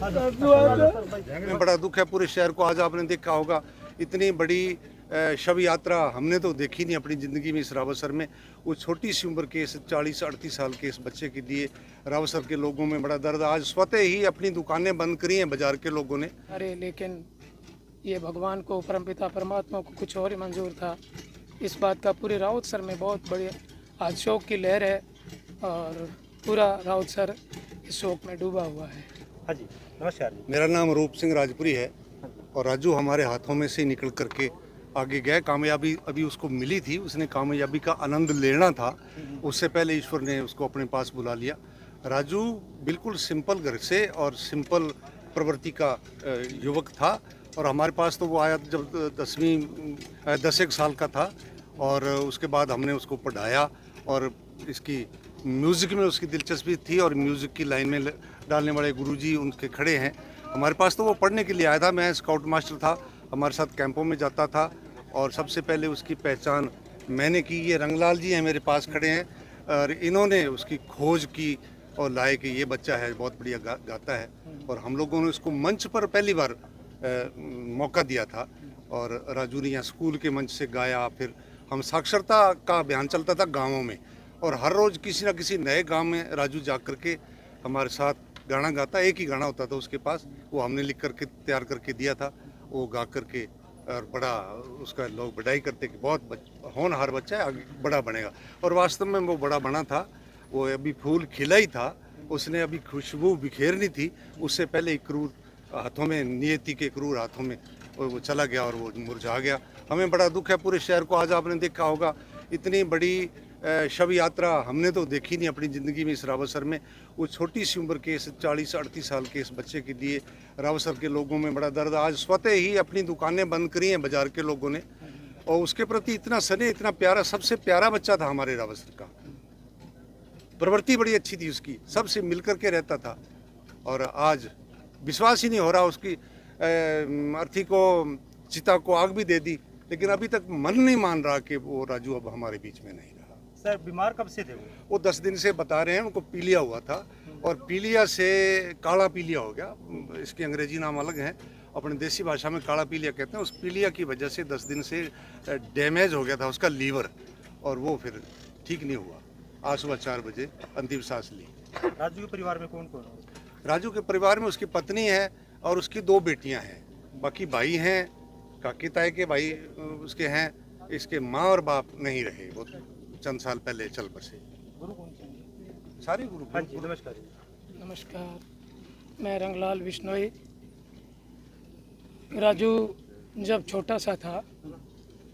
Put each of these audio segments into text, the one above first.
बड़ा दुख है पूरे शहर को। आज आपने देखा होगा इतनी बड़ी शव यात्रा हमने तो देखी नहीं अपनी ज़िंदगी में इस रावतसर में। वो छोटी सी उम्र के इस 40-38 साल के इस बच्चे के लिए रावतसर के लोगों में बड़ा दर्द। आज स्वतः ही अपनी दुकानें बंद करी हैं बाजार के लोगों ने। अरे लेकिन ये भगवान को, परमपिता परमात्मा को कुछ और ही मंजूर था। इस बात का पूरे रावतसर में बहुत बड़ी आज शोक की लहर है और पूरा रावतसर इस शोक में डूबा हुआ है। हाँ जी, नमस्कार। मेरा नाम रूप सिंह राजपुरी है और राजू हमारे हाथों में से निकल करके आगे गए। कामयाबी अभी उसको मिली थी, उसने कामयाबी का आनंद लेना था, उससे पहले ईश्वर ने उसको अपने पास बुला लिया। राजू बिल्कुल सिंपल घर से और सिंपल प्रवृत्ति का युवक था और हमारे पास तो वो आया जब 10 साल का था और उसके बाद हमने उसको पढ़ाया और इसकी म्यूज़िक में उसकी दिलचस्पी थी और म्यूज़िक की लाइन में डालने वाले गुरुजी उनके खड़े हैं। हमारे पास तो वो पढ़ने के लिए आया था। मैं स्काउट मास्टर था, हमारे साथ कैंपों में जाता था और सबसे पहले उसकी पहचान मैंने की। ये रंगलाल जी हैं मेरे पास खड़े हैं और इन्होंने उसकी खोज की और लाए कि ये बच्चा है बहुत बढ़िया गाता है और हम लोगों ने उसको मंच पर पहली बार मौका दिया था और राजू ने यहाँ स्कूल के मंच से गाया। फिर हम साक्षरता का अभियान चलता था गाँवों में और हर रोज़ किसी न किसी नए गांव में राजू जा करके हमारे साथ गाना गाता। एक ही गाना होता था उसके पास, वो हमने लिख करके तैयार करके दिया था। वो गा करके और बड़ा उसका लोग बधाई करते कि बहुत होनहार बच्चा है, आगे बड़ा बनेगा। और वास्तव में वो बड़ा बना था। वो अभी फूल खिला ही था, उसने अभी खुशबू बिखेरनी थी, उससे पहले ही क्रूर हाथों में, नियति के क्रूर हाथों में वो चला गया और वो मुरझा गया। हमें बड़ा दुख है पूरे शहर को। आज आपने देखा होगा इतनी बड़ी शव यात्रा हमने तो देखी नहीं अपनी ज़िंदगी में इस रावतसर में। वो छोटी सी उम्र के इस 40-38 साल के इस बच्चे के लिए रावतसर के लोगों में बड़ा दर्द। आज स्वतः ही अपनी दुकानें बंद करी हैं बाजार के लोगों ने और उसके प्रति इतना स्नेह, इतना प्यारा, सबसे प्यारा बच्चा था हमारे रावतसर का। प्रवृत्ति बड़ी अच्छी थी उसकी, सबसे मिल कर के रहता था और आज विश्वास ही नहीं हो रहा। उसकी अर्थी को, चिता को आग भी दे दी लेकिन अभी तक मन नहीं मान रहा कि वो राजू अब हमारे बीच में नहीं रहा। सर, बीमार कब से थे वो 10 दिन से बता रहे हैं। उनको पीलिया हुआ था और पीलिया से काला पीलिया हो गया। इसके अंग्रेजी नाम अलग हैं, अपने देसी भाषा में काला पीलिया कहते हैं। उस पीलिया की वजह से 10 दिन से डैमेज हो गया था उसका लीवर और वो फिर ठीक नहीं हुआ। आज सुबह 4 बजे अंतिम सांस ली। राजू के परिवार में कौन कौन है? राजू के परिवार में उसकी पत्नी है और उसकी 2 बेटियां हैं। बाकी भाई हैं, काकी ताए के भाई उसके हैं। इसके माँ और बाप नहीं रहे, वो चंद साल पहले चल बसे। गुरु कौन से? सारे गुरु। हाँ जी, नमस्कार। नमस्कार, मैं रंगलाल बिश्नोई। राजू जब छोटा सा था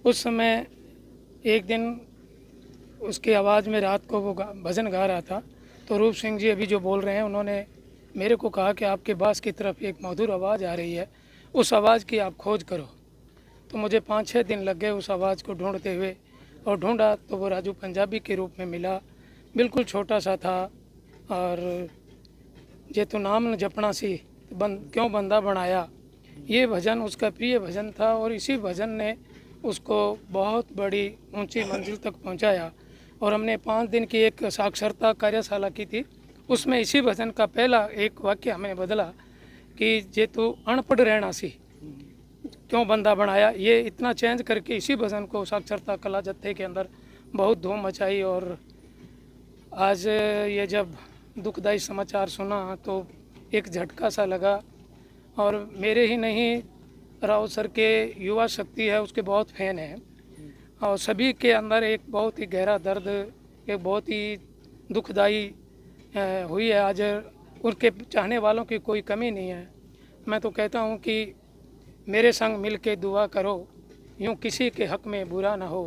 उस समय एक दिन उसकी आवाज़ में रात को वो भजन गा रहा था तो रूप सिंह जी अभी जो बोल रहे हैं उन्होंने मेरे को कहा कि आपके बास की तरफ एक मधुर आवाज़ आ रही है, उस आवाज़ की आप खोज करो। तो मुझे 5-6 दिन लग गए उस आवाज़ को ढूंढते हुए और ढूंढा तो वो राजू पंजाबी के रूप में मिला। बिल्कुल छोटा सा था और जे तू नाम न जपना सी क्यों बंदा बनाया, ये भजन उसका प्रिय भजन था और इसी भजन ने उसको बहुत बड़ी ऊंची मंजिल तक पहुंचाया। और हमने 5 दिन की एक साक्षरता कार्यशाला की थी, उसमें इसी भजन का पहला एक वाक्य हमें बदला कि जे तू अनपढ़ रहना सी क्यों बंदा बनाया। ये इतना चेंज करके इसी भजन को साक्षरता कला जत्थे के अंदर बहुत धूम मचाई। और आज ये जब दुखदायी समाचार सुना तो एक झटका सा लगा और मेरे ही नहीं, रावतसर के युवा शक्ति है उसके बहुत फैन हैं और सभी के अंदर एक बहुत ही गहरा दर्द, एक बहुत ही दुखदाई हुई है। आज उनके चाहने वालों की कोई कमी नहीं है। मैं तो कहता हूँ कि मेरे संग मिल के दुआ करो, यूँ किसी के हक में बुरा ना हो,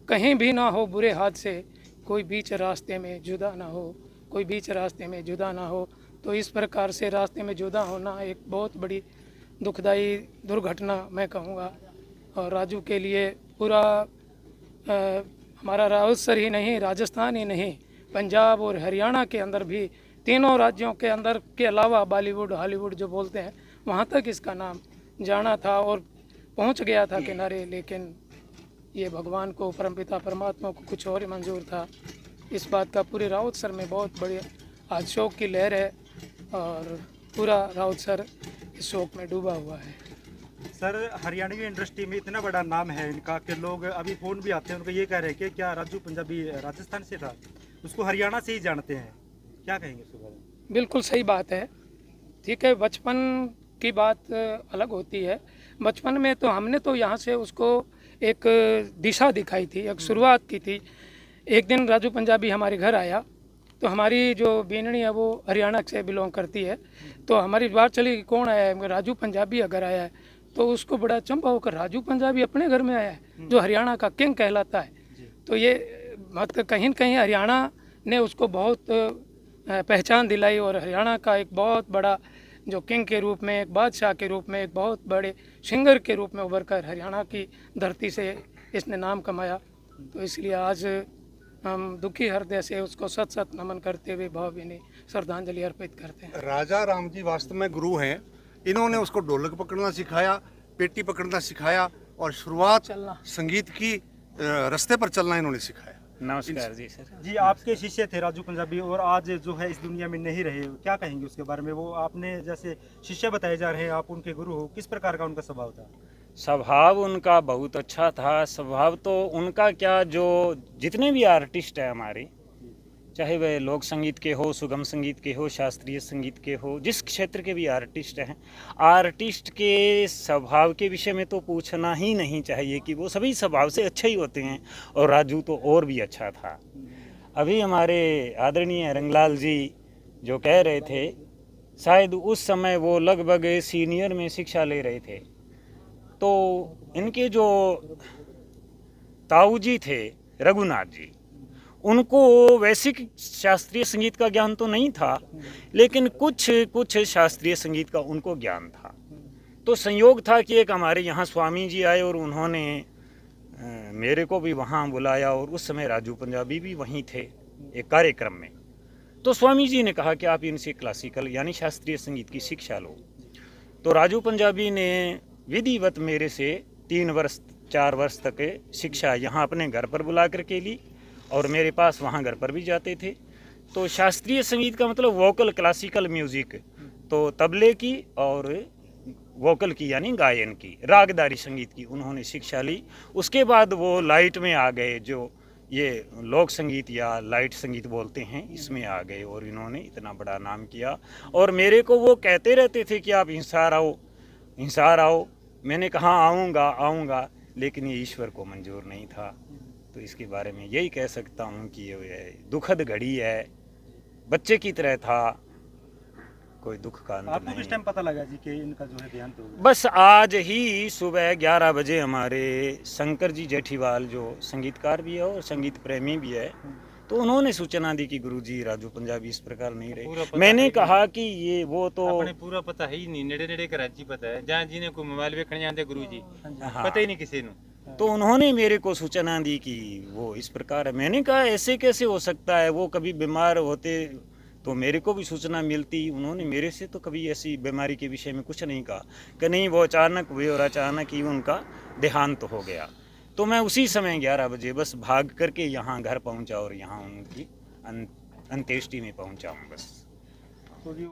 कहीं भी ना हो बुरे हाथ से, कोई बीच रास्ते में जुदा ना हो, कोई बीच रास्ते में जुदा ना हो। तो इस प्रकार से रास्ते में जुदा होना एक बहुत बड़ी दुखदाई दुर्घटना मैं कहूँगा। और राजू के लिए पूरा हमारा रावतसर ही नहीं, राजस्थान ही नहीं, पंजाब और हरियाणा के अंदर भी, तीनों राज्यों के अंदर के अलावा बॉलीवुड, हॉलीवुड जो बोलते हैं, वहाँ तक इसका नाम जाना था और पहुँच गया था किनारे। लेकिन ये भगवान को, परमपिता परमात्मा को कुछ और ही मंजूर था। इस बात का पूरे रावतसर में बहुत बड़ी आज शोक की लहर है और पूरा राउत सर इस शोक में डूबा हुआ है। सर हरियाणवी इंडस्ट्री में इतना बड़ा नाम है इनका कि लोग अभी फ़ोन भी आते हैं उनको ये कह रहे हैं कि क्या राजू पंजाबी राजस्थान से था, उसको हरियाणा से ही जानते हैं, क्या कहेंगे इसके बारे में? बिल्कुल सही बात है। ठीक है, बचपन की बात अलग होती है। बचपन में तो हमने तो यहाँ से उसको एक दिशा दिखाई थी, एक शुरुआत की थी। एक दिन राजू पंजाबी हमारे घर आया, तो हमारी जो बीननी है वो हरियाणा से बिलोंग करती है। तो हमारी बात चली कि कौन आया है, राजू पंजाबी अगर आया है, तो उसको बड़ा चंपा होकर राजू पंजाबी अपने घर में आया है जो हरियाणा का किंग कहलाता है। तो ये मतलब कहीं न कहीं हरियाणा ने उसको बहुत पहचान दिलाई और हरियाणा का एक बहुत बड़ा जो किंग के रूप में, एक बादशाह के रूप में, एक बहुत बड़े सिंगर के रूप में उभर कर हरियाणा की धरती से इसने नाम कमाया। तो इसलिए आज हम दुखी हृदय से उसको सत सत नमन करते हुए भावभीनी श्रद्धांजलि अर्पित करते हैं। राजा राम जी वास्तव में गुरु हैं। इन्होंने उसको ढोलक पकड़ना सिखाया, पेटी पकड़ना सिखाया और शुरुआत चलना। संगीत की रास्ते पर चलना इन्होंने सिखाया। नमस्कार जी सर। जी आपके शिष्य थे राजू पंजाबी और आज जो है इस दुनिया में नहीं रहे, क्या कहेंगे उसके बारे में? वो आपने जैसे शिष्य बताए जा रहे हैं, आप उनके गुरु हो, किस प्रकार का उनका स्वभाव था? स्वभाव उनका बहुत अच्छा था। स्वभाव तो उनका क्या, जो जितने भी आर्टिस्ट हैं हमारे, चाहे वह लोक संगीत के हो, सुगम संगीत के हो, शास्त्रीय संगीत के हो, जिस क्षेत्र के भी आर्टिस्ट हैं, आर्टिस्ट के स्वभाव के विषय में तो पूछना ही नहीं चाहिए कि वो सभी स्वभाव से अच्छे ही होते हैं, और राजू तो और भी अच्छा था। अभी हमारे आदरणीय रंगलाल जी जो कह रहे थे, शायद उस समय वो लगभग सीनियर में शिक्षा ले रहे थे। तो इनके जो ताऊ जी थे रघुनाथ जी, उनको वैसे शास्त्रीय संगीत का ज्ञान तो नहीं था, लेकिन कुछ शास्त्रीय संगीत का उनको ज्ञान था। तो संयोग था कि एक हमारे यहाँ स्वामी जी आए और उन्होंने मेरे को भी वहाँ बुलाया, और उस समय राजू पंजाबी भी वहीं थे एक कार्यक्रम में। तो स्वामी जी ने कहा कि आप इनसे क्लासिकल यानी शास्त्रीय संगीत की शिक्षा लो। तो राजू पंजाबी ने विधिवत मेरे से 3-4 वर्ष तक शिक्षा यहाँ अपने घर पर बुला करके ली, और मेरे पास वहाँ घर पर भी जाते थे। तो शास्त्रीय संगीत का मतलब वोकल, क्लासिकल म्यूज़िक, तो तबले की और वोकल की यानी गायन की, रागदारी संगीत की उन्होंने शिक्षा ली। उसके बाद वो लाइट में आ गए, जो ये लोक संगीत या लाइट संगीत बोलते हैं, इसमें आ गए, और इन्होंने इतना बड़ा नाम किया। और मेरे को वो कहते रहते थे कि आप हिसार आओ, हिसार आओ। मैंने कहा आऊँगा, लेकिन ये ईश्वर को मंजूर नहीं था। तो इसके बारे में यही कह सकता हूँ कि ये दुखद घड़ी है, बच्चे की तरह था, कोई दुख का अंत आपको नहीं। किस टाइम पता लगा जी कि इनका जो है देहांत हो गया? बस आज ही सुबह 11 बजे हमारे शंकर जी जेठीवाल जो संगीतकार भी है और संगीत प्रेमी भी है, तो उन्होंने सूचना दी कि गुरुजी राजू पंजाबी इस प्रकार नहीं रहे। मैंने कहा कि ये वो तो अपने पूरा पता है ही नहीं, नेड़े नेड़े कराची पता है, जहाँ जी ने कोई मोबाइल वेखने जाते गुरु जी, हाँ। पता ही नहीं किसी ने। तो उन्होंने मेरे को सूचना दी कि वो इस प्रकार है। मैंने कहा ऐसे कैसे हो सकता है, वो कभी बीमार होते तो मेरे को भी सूचना मिलती। उन्होंने मेरे से तो कभी ऐसी बीमारी के विषय में कुछ नहीं कहा कि नहीं वो अचानक हुए और अचानक ही उनका देहांत हो गया। तो मैं उसी समय 11 बजे बस भाग करके यहाँ घर पहुँचा और यहाँ उनकी अंत्येष्टि में पहुँचा हूँ बस। तो